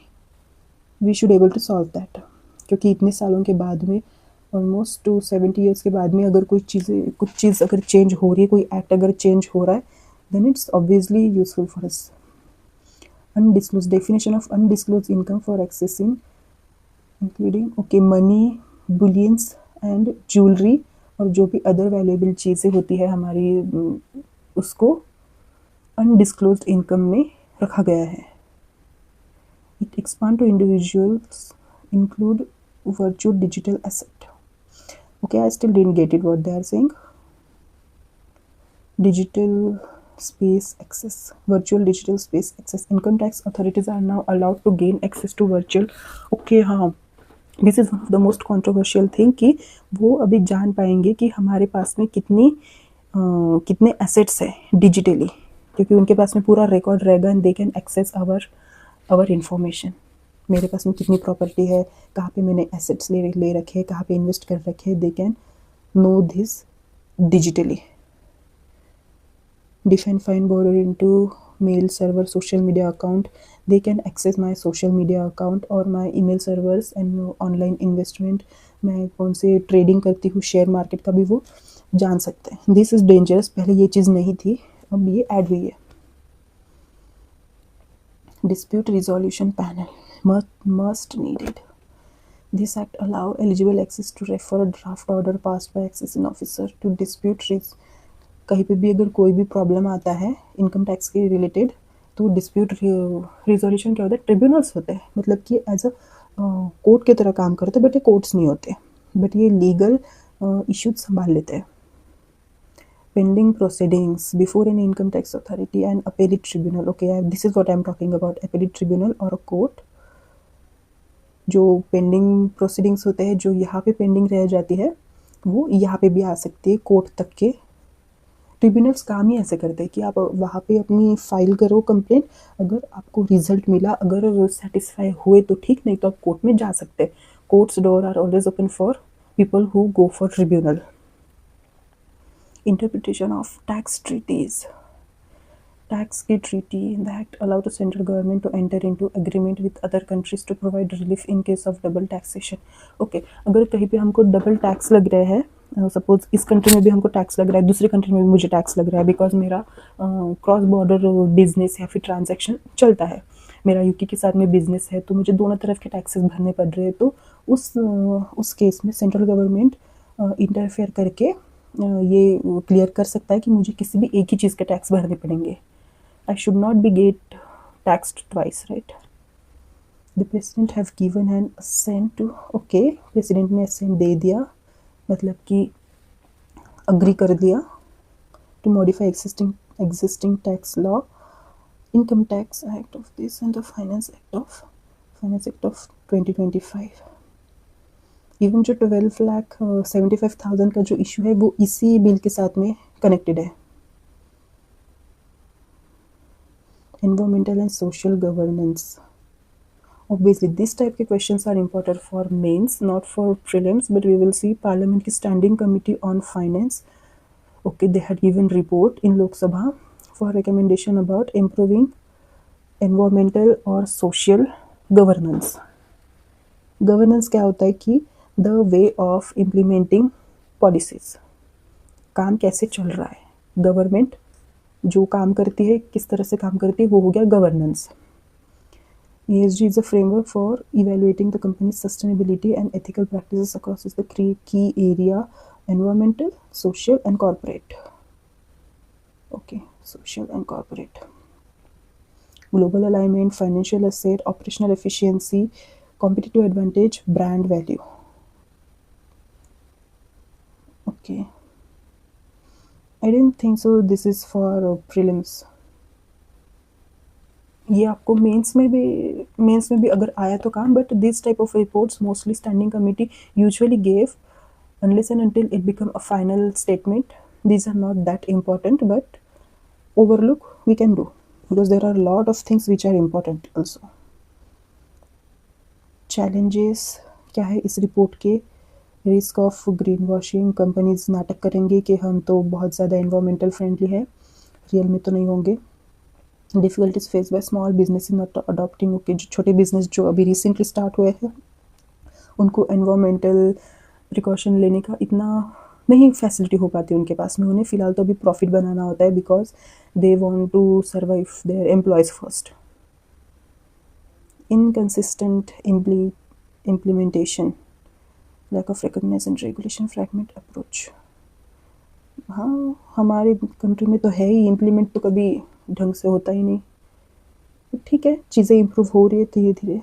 we should able to solve that. क्योंकि इतने सालों के बाद में ऑलमोस्ट 270 ईयर्स के बाद में अगर कुछ चीज़ अगर चेंज हो रही है, कोई एक्ट अगर चेंज हो रहा है, then it's obviously useful for us. Undisclose. Definition of undisclose income for accessing including, okay, money, bullions and jewellery और जो भी अदर वैल्यूएबल चीज़ें होती है हमारी, उसको अनडिस्क्लोज इनकम में रखा गया है. It expand to individuals include virtual digital asset. Okay, I still didn't get it what they are saying. Digital space access, virtual digital space access. Income tax authorities are now allowed to gain access to virtual. Okay, हाँ, this is one of the most controversial thing कि वो अभी जान पाएंगे कि हमारे पास में कितने assets है digitally, क्योंकि उनके पास में पूरा record रहेगा and they can access our information. मेरे पास में कितनी प्रॉपर्टी है, कहाँ पे मैंने एसेट्स ले रखे, कहाँ पे इन्वेस्ट कर रखे, they can know this digitally. Define fine borrower into mail server social media account. They can access my social media account और my email servers and online investment. मैं कौन से ट्रेडिंग करती हूँ शेयर मार्केट का भी वो जान सकते हैं. This is dangerous. पहले ये चीज़ नहीं थी, अब ये ऐड हुई है. Dispute resolution panel must needed. This act allow eligible access to refer a draft order passed by accessing officer to dispute. कहीं पे भी अगर कोई भी प्रॉब्लम आता है इनकम टैक्स के रिलेटेड तो डिस्प्यूट रिजोल्यूशन क्या होता है, ट्रिब्यूनल्स होते हैं. मतलब कि एज अ कोर्ट की तरह काम करते हैं, बट ये कोर्ट्स नहीं होते, बट ये लीगल इश्यूज संभाल लेते हैं. Pending proceedings before an income tax authority and appellate tribunal. Okay, this is what I am talking about. Appellate tribunal or a court. जो पेंडिंग प्रोसीडिंग्स होते हैं, जो यहाँ पे पेंडिंग रह जाती है, वो यहाँ पे भी आ सकती है कोर्ट तक के. ट्रिब्यूनल्स काम ही ऐसे करते हैं कि आप वहाँ पे अपनी फाइल करो कंप्लेंट, अगर आपको रिजल्ट मिला, अगर सेटिस्फाई हुए तो ठीक, नहीं तो आप कोर्ट में जा सकते हैं. Courts door are always open for people who go for tribunal. Interpretation of tax treaties. Tax की treaty that allow the central government to enter into agreement with other countries to provide relief in case of double taxation. Okay, अगर कहीं पे हमको double tax लग रहा है, suppose इस country में भी हमको टैक्स लग रहा है, दूसरी कंट्री में भी मुझे टैक्स लग रहा है बिकॉज मेरा क्रॉस बॉर्डर बिजनेस या फिर ट्रांजैक्शन चलता है, मेरा यूके के साथ में बिजनेस है, तो मुझे दोनों तरफ के टैक्सेस भरने पड़ रहे हैं, तो उस केस में सेंट्रल गवर्नमेंट इंटरफेयर करके ये क्लियर कर सकता है कि मुझे किसी भी एक ही चीज़ के टैक्स भरने पड़ेंगे. I should not be get taxed twice, right? The president have given an assent to, okay, president ने assent दे दिया, मतलब कि agree कर दिया to modify existing tax law, income tax act of this and the finance act of 2025. Even जो 12,75,000 का जो issue है वो इसी बिल के साथ में कनेक्टेड है. Environmental and social governance. Obviously, this type के questions are important for mains, not for prelims. But we will see Parliament की Standing Committee on Finance. Okay, they had given report in Lok Sabha for recommendation about improving environmental or social governance. Governance क्या होता है कि the way of implementing policies. काम कैसे चल रहा है, गवर्नमेंट जो काम करती है किस तरह से काम करती है, वो हो गया governance. ESG is a framework for evaluating the company's sustainability and ethical practices across the key area: environmental, social and corporate. Okay, social and corporate. Global alignment, financial asset, operational efficiency, competitive advantage, brand value. Okay, I didn't think so this is for prelims. ये आपको mains में भी अगर आया तो काम, but this type of reports mostly standing committee usually gave unless and until it become a final statement. These are not that important, but overlook we can do because there are a lot of things which are important also. Challenges क्या है इस report के? Risk of green washing, companies नाटक करेंगे कि हम तो बहुत ज़्यादा एनवायरमेंटल फ्रेंडली है, रियल में तो नहीं होंगे. Difficulties face by small business not adopting. Okay, जो छोटे बिजनेस जो अभी रिसेंटली स्टार्ट हुए हैं उनको एनवायरमेंटल प्रिकॉशन लेने का इतना नहीं फैसिलिटी हो पाती उनके पास में. उन्हें फ़िलहाल तो अभी प्रॉफिट बनाना होता है because they want to survive their employees first. Inconsistent implementation, lack of recognition, regulation, fragment approach. हाँ, हमारे कंट्री में तो है ही, इम्प्लीमेंट तो कभी ढंग से होता ही नहीं. ठीक है, चीज़ें इम्प्रूव हो रही है धीरे धीरे,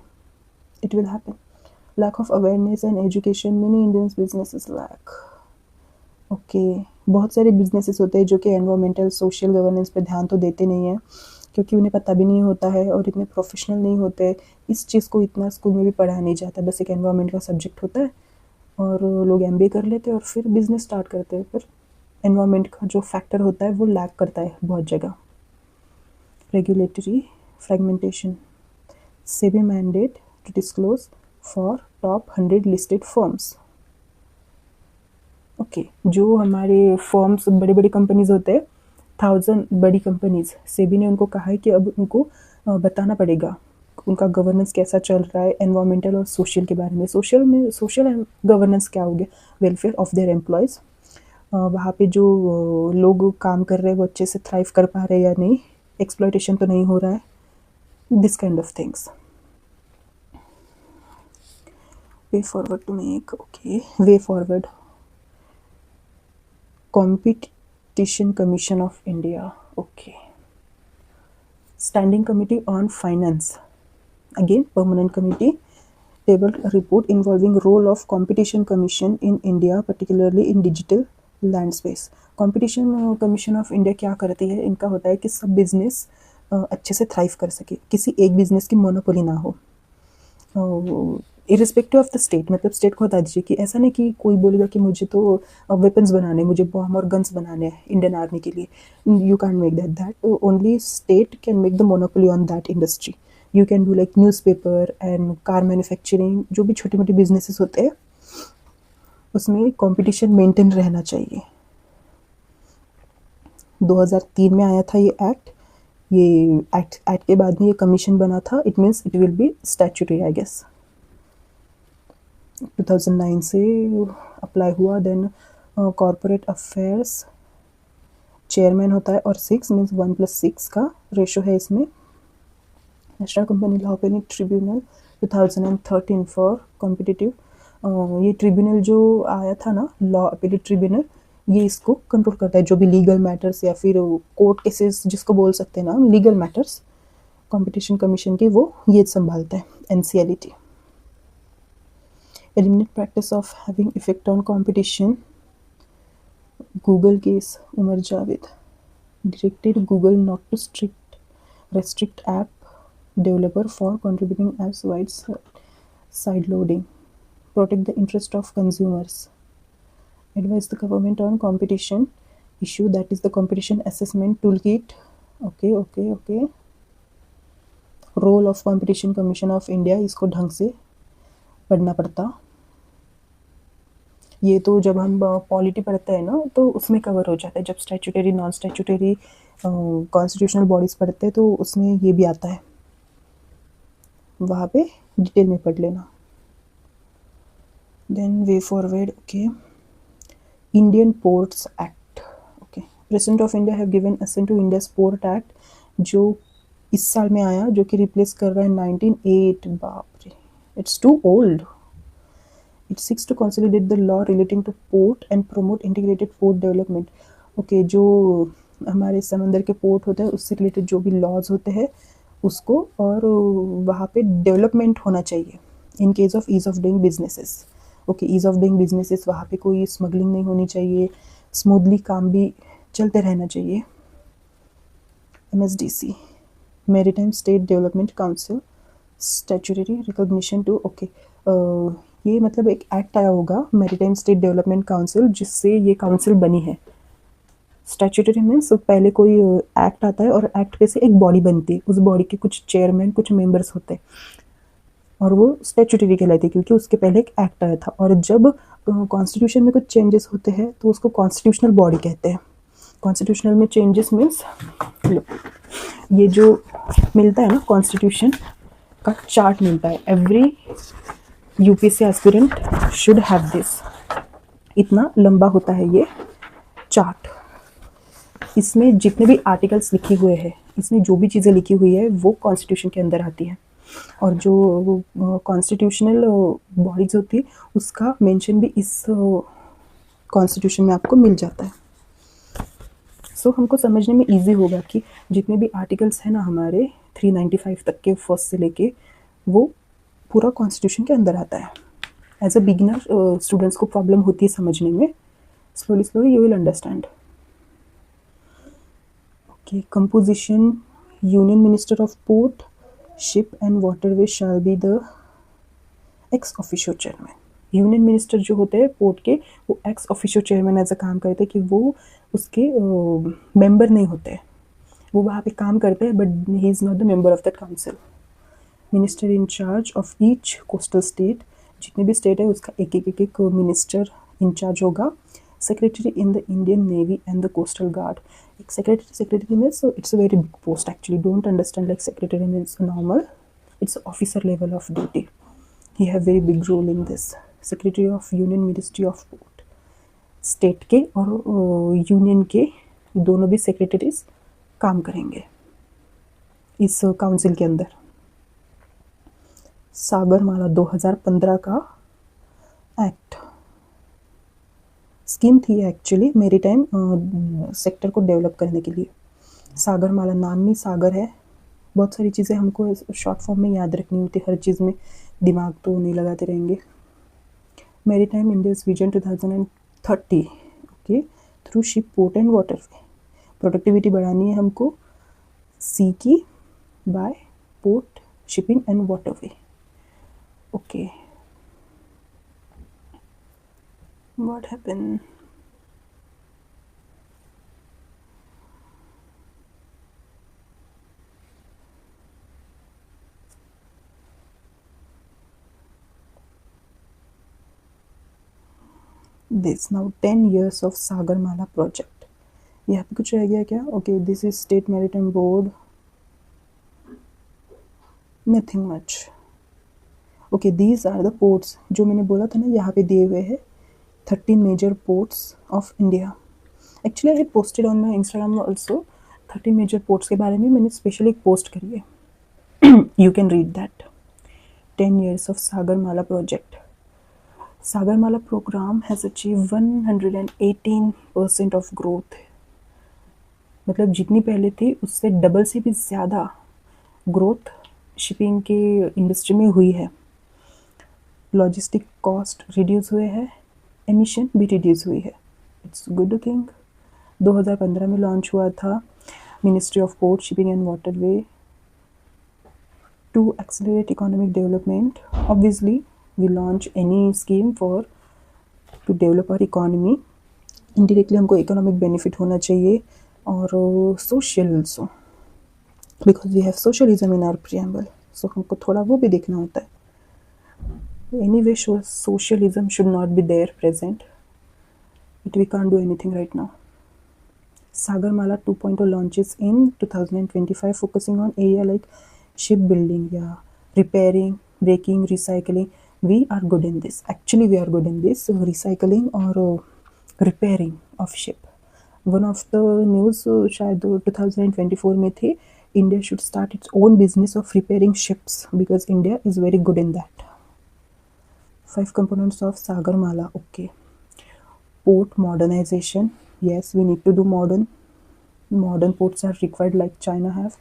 it will happen. Lack of awareness and education, many Indians businesses lack. Okay, बहुत सारे बिजनेसेस होते हैं जो कि एनवायरमेंटल सोशल गवर्नेंस पे ध्यान तो देते नहीं हैं क्योंकि उन्हें पता भी नहीं होता है और इतने प्रोफेशनल नहीं होते. इस चीज़ को इतना स्कूल में भी पढ़ाया नहीं जाता, बस एक एनवायरमेंट का सब्जेक्ट होता है और लोग MBA कर लेते हैं और फिर बिजनेस स्टार्ट करते हैं. पर एनवायरमेंट का जो फैक्टर होता है वो लैक करता है बहुत जगह. Regulatory fragmentation, SEBI mandate to disclose for top 100 listed firms. Okay, जो हमारे फर्म्स बड़ी बड़ी कंपनीज होते हैं, 1000 बड़ी कंपनीज, सेबी ने उनको कहा है कि अब उनको बताना पड़ेगा उनका गवर्नेंस कैसा चल रहा है एनवायरमेंटल और सोशल के बारे में. सोशल गवर्नेंस क्या हो गया? Welfare of their employees. वहाँ पे जो लोग काम कर रहे हैं वो अच्छे से थ्राइव कर पा रहे हैं या नहीं, एक्सप्लॉयटेशन तो नहीं हो रहा है, this kind of things. Way forward to make. Okay, way forward. Competition Commission of India. Okay. Standing Committee on Finance. Again, permanent committee tabled a report involving role of Competition Commission in India, particularly in digital land space. Competition Commission of India क्या करती है? इनका होता है कि सब business अच्छे से थ्राइव कर सके, किसी एक बिजनेस की मोनोपोली ना हो, इरिस्पेक्टिव ऑफ द स्टेट. मतलब स्टेट को बता दीजिए कि ऐसा नहीं कि कोई बोलेगा कि मुझे तो वेपन्स बनाने, मुझे बॉम्ब और गन्स बनाने हैं इंडियन आर्मी के लिए. You can make that only state can make the monopoly on that industry. You can do like newspaper and car manufacturing, जो भी छोटे मोटे बिजनेसेस होते हैं उसमें कंपटीशन मेंटेन रहना चाहिए. 2003 में आया था ये एक्ट। ये एक्ट के बाद में ये कमीशन बना था। It means it will be statutory I guess. 2009 से अप्लाई हुआ। देन कॉरपोरेट अफेयर्स चेयरमैन होता है और 6 मीन्स 1+6 का रेशो है इसमें। National company law appellate tribunal 2013 for competitive. ये ट्रिब्यूनल जो आया था ना, लॉ अपेलेट ट्रिब्यूनल, ये इसको कंट्रोल करता है। जो भी लीगल मैटर्स या फिर कोर्ट केसेस जिसको बोल सकते हैं ना, लीगल मैटर्स कंपटीशन कमीशन के, वो ये संभालता है। NCLT eliminate practice of having effect on competition. Google case Umar Javed directed Google not to restrict app developer for contributing apps wide side loading, protect the interest of consumers, advise the government on competition issue, that is the competition assessment toolkit. Okay. Role of competition commission of India, इसको ढंग से पढ़ना पड़ता। ये तो जब हम polity पढ़ते हैं ना तो उसमें कवर हो जाता है। जब statutory non statutory constitutional bodies पढ़ते हैं तो उसमें ये भी आता है, वहाँ पे डिटेल में पढ़ लेना। Then way forward. Okay, Indian ports act. Okay, president of India have given assent to India's port act, जो इस साल में आया, जो कि रिप्लेस कर रहा है 1908। बाप रे, it's too old. It seeks to consolidate the law relating to port and promote integrated port development. Okay, जो हमारे समंदर के पोर्ट होते हैं उससे रिलेटेड जो भी लॉज होते हैं उसको, और वहाँ पे डेवलपमेंट होना चाहिए in case of ease of doing businesses. Okay, ease of doing businesses, वहाँ पे कोई स्मगलिंग नहीं होनी चाहिए, स्मूथली काम भी चलते रहना चाहिए। MSDC maritime state development council statutory recognition too. Okay, ये मतलब एक एक्ट आया होगा मैरीटाइम स्टेट डेवलपमेंट काउंसिल, जिससे ये काउंसिल बनी है। स्टैट्यूटरी मीन्स पहले कोई एक्ट आता है और एक्ट पे से एक बॉडी बनती है, उस बॉडी के कुछ चेयरमैन कुछ मेंबर्स होते हैं और वो स्टैट्यूटरी कहलाती है, क्योंकि उसके पहले एक एक्ट आया था। और जब कॉन्स्टिट्यूशन में कुछ चेंजेस होते हैं तो उसको कॉन्स्टिट्यूशनल बॉडी कहते हैं। कॉन्स्टिट्यूशनल में चेंजेस मीन्स, ये जो मिलता है ना कॉन्स्टिट्यूशन का चार्ट मिलता है, every UPSC aspirant should have this. इतना लंबा होता है ये चार्ट। इसमें जितने भी आर्टिकल्स लिखे हुए हैं, इसमें जो भी चीज़ें लिखी हुई है वो कॉन्स्टिट्यूशन के अंदर आती है, और जो कॉन्स्टिट्यूशनल बॉडीज होती है उसका मेंशन भी इस कॉन्स्टिट्यूशन में आपको मिल जाता है। सो हमको समझने में इजी होगा कि जितने भी आर्टिकल्स हैं ना हमारे 395 तक के, फर्स्ट से लेके, वो पूरा कॉन्स्टिट्यूशन के अंदर आता है। एज अ बिगिनर स्टूडेंट्स को प्रॉब्लम होती है समझने में, slowly you will understand. Okay, composition. Union minister of port, ship and waterway shall be the ex officio chairman. Union minister जो होते हैं पोर्ट के, वो ex officio chairman as a काम करते हैं, कि वो उसके मेंबर नहीं होते, वो वहाँ पे काम करते हैं but he is not the member of that council. Minister in charge of each coastal state, जितने भी स्टेट है उसका एक मिनिस्टर इंचार्ज होगा। Secretary in the Indian navy and the coastal guard. एक secretary means it's a very big post actually, don't understand like secretary means normal, it's officer level of duty, he have very big role in this. Secretary of union ministry of port, state के और union के दोनों भी secretaries काम करेंगे इस council के अंदर। सागरमाला 2015 का एक्ट, स्कीम थी एक्चुअली मेरीटाइम सेक्टर को डेवलप करने के लिए। सागरमाला, नाम में सागर है, बहुत सारी चीज़ें हमको शॉर्ट फॉर्म में याद रखनी होती है, हर चीज़ में दिमाग तो नहीं लगाते रहेंगे। Maritime India's vision 2030, okay, through ship, port and waterway. Productivity बढ़ानी है हमको सी की by port, shipping and waterway. Okay, what happened? This now 10 years of Sagarmala project. यहाँ पे कुछ रह गया क्या? Okay, this is state maritime board, nothing much. Okay, these are the ports जो मैंने बोला था ना, यहाँ पे दिए हुए हैं 13 major ports of India. Actually I posted on my Instagram also 13 major ports के बारे में मैंने स्पेशली एक पोस्ट करी है, you can read that. 10 years of Sagarmala project. Sagarmala program has achieved 118% of growth. मतलब जितनी पहले थी उससे डबल से भी ज़्यादा ग्रोथ शिपिंग के इंडस्ट्री में हुई है। लॉजिस्टिक कॉस्ट रिड्यूस हुए हैं, एमिशन भी रिड्यूस हुई है। It's good thing. 2015 में लॉन्च हुआ था ministry of port, shipping and waterway to accelerate economic development. Obviously, we launch any scheme for to develop our economy. Indirectly हमको economic benefit होना चाहिए और social also, because we have socialism in our preamble. So हमको थोड़ा वो भी देखना होता है. Anyway, socialism should not be there present. But we can't do anything right now. Sagarmala 2.0 launches in 2025, focusing on area like shipbuilding, repairing, breaking, recycling. We are good in this. Actually, we are good in this. Recycling or repairing of ship. One of the news शायद 2024 में थी, India should start its own business of repairing ships because India is very good in that. 5 components of Sagarmala. Okay. Port modernization. Yes, we need to do modern ports are required like China have.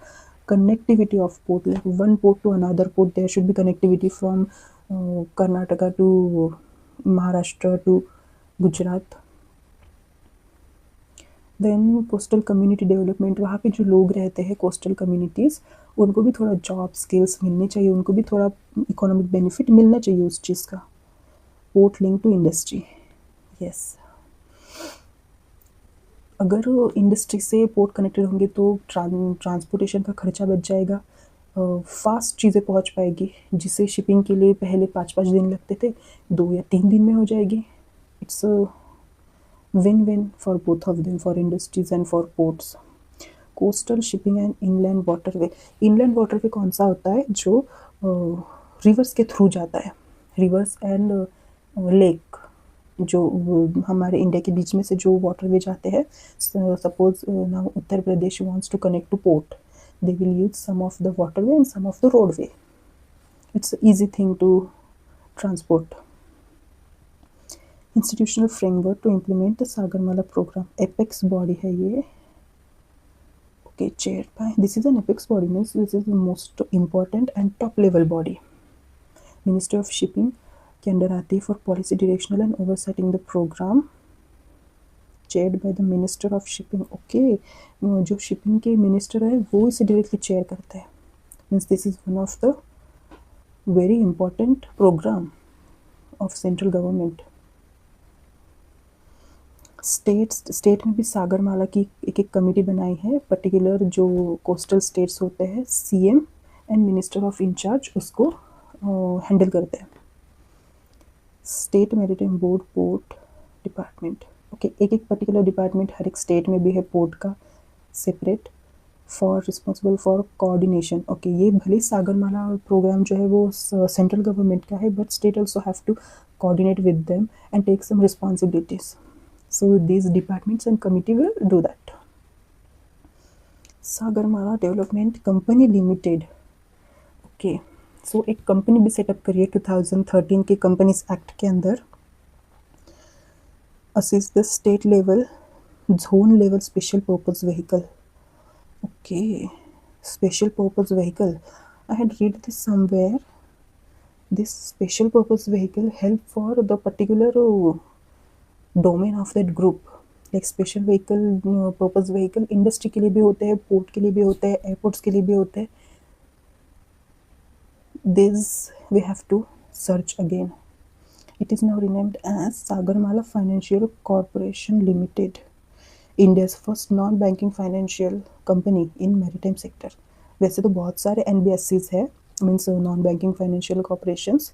Connectivity of port, like one port to another port, there should be connectivity from Karnataka to Maharashtra to Gujarat. Then coastal community development, वहाँ पे जो लोग रहते हैं coastal communities, उनको भी थोड़ा job skills मिलने चाहिए, उनको भी थोड़ा economic benefit मिलना चाहिए उस चीज़ का. Port link to industry. Yes. अगर इंडस्ट्री से पोर्ट कनेक्टेड होंगे तो ट्रांसपोर्टेशन का खर्चा बच जाएगा, फास्ट चीज़ें पहुंच पाएगी, जिससे शिपिंग के लिए पहले 5-5 दिन लगते थे 2 या 3 दिन में हो जाएगी. It's win win for both of them, for industries and for ports. Coastal shipping and inland waterway. Inland waterway कौन सा होता है? जो रिवर्स के थ्रू जाता है, रिवर्स एंड लेक, जो हमारे इंडिया के बीच में से जो वाटरवे जाते हैं. Suppose now Uttar Pradesh wants to connect to port, they will use some of the waterway and some of the roadway. It's easy thing to transport. Institutional framework to implement the Sagarmala programme. Apex body है ये. Okay, chair by, this is an apex body, means this is the most important and top level body. Ministry of shipping के under आती है for policy directional and ओवरसेटिंग the program, chaired by the minister of shipping. Okay, जो shipping के minister है वो इसे directly chair करते हैं. Means this is one of the very important program of central government. State में भी सागरमाला की एक एक कमेटी बनाई है. पर्टिकुलर जो कोस्टल स्टेट्स होते हैं, CM and minister of in charge उसको हैंडल करते हैं. State maritime board, port department. Okay, एक एक पर्टिकुलर डिपार्टमेंट हर एक स्टेट में भी है पोर्ट का separate, for responsible for coordination. Okay, ये भले सागरमाला प्रोग्राम जो है वो सेंट्रल गवर्नमेंट का है, but state also have to coordinate with them and take some responsibilities. So these departments and committee will do that. Sagarmala Development Company Limited. Okay, so एक company भी setup करिए 2013 के companies act के अंदर. Assist the state level, zone level special purpose vehicle. Okay, special purpose vehicle. I had read this somewhere. This special purpose vehicle help for the particular domain of that group. Like special vehicle, purpose vehicle industry के लिए भी होते हैं, port के लिए भी होते हैं, एयरपोर्ट्स के लिए भी होते हैं. This we have to search again. It is now renamed as Sagarmala financial corporation limited, India's first non banking financial company in maritime sector. वैसे तो बहुत सारे NBFCs है, means non banking financial corporations,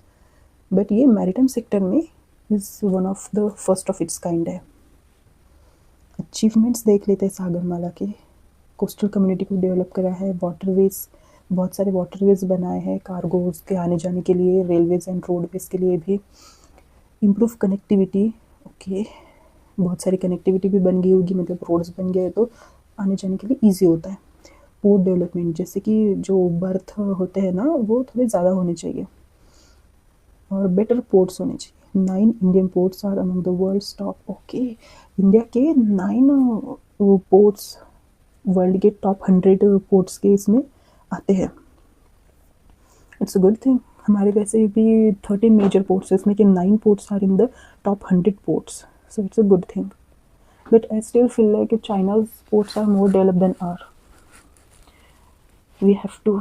but ये मैरीटाइम सेक्टर में is one of the first of its kind है. Achievements देख लेते हैं सागरमाला के। कोस्टल कम्युनिटी को डेवलप करा है, वाटरवेज, बहुत सारे वाटरवेज बनाए हैं कार्गोज के आने जाने के लिए, रेलवेज एंड रोडवेज के लिए भी। इम्प्रूव कनेक्टिविटी, ओके, बहुत सारी कनेक्टिविटी भी बन गई होगी, मतलब रोड्स बन गए तो आने जाने के लिए ईजी होता है। पोर्ट डेवलपमेंट, जैसे कि जो बर्थ होते हैं ना वो थोड़े ज़्यादा होने चाहिए और बेटर पोर्ट्स होने चाहिए। 9 Indian ports are among the world's top, okay, India के 9 पोर्ट्स वर्ल्ड के टॉप 100 पोर्ट्स के इसमें आते हैं। It's a good thing. हमारे वैसे भी 13 मेजर पोर्ट्स है इसमें कि 9 ports are in the top 100 ports, so it's a good thing. But I still feel like China's ports are more developed than ours. We have to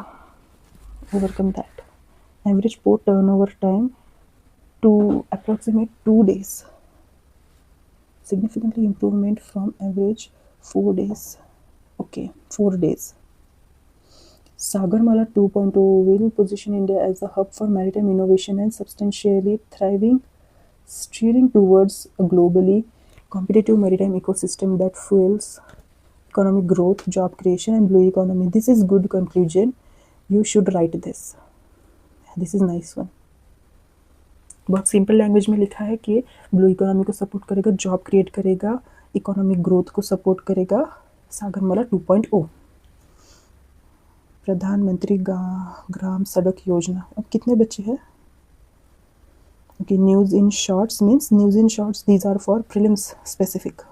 overcome that. Average port turnover time to approximate 2 days. Significantly improvement from average 4 days. Okay, 4 days. Sagarmala 2.0 will position India as a hub for maritime innovation and substantially thriving, steering towards a globally competitive maritime ecosystem that fuels economic growth, job creation and blue economy. This is good conclusion. You should write this. This is nice one. बहुत simple language में लिखा है कि blue economy को support करेगा, job create करेगा, economic growth को support करेगा सागरमाला 2.0। प्रधानमंत्री ग्राम सड़क योजना, अब कितने बच्चे हैं? Okay, news in shorts means news in shorts, these are for prelims specific.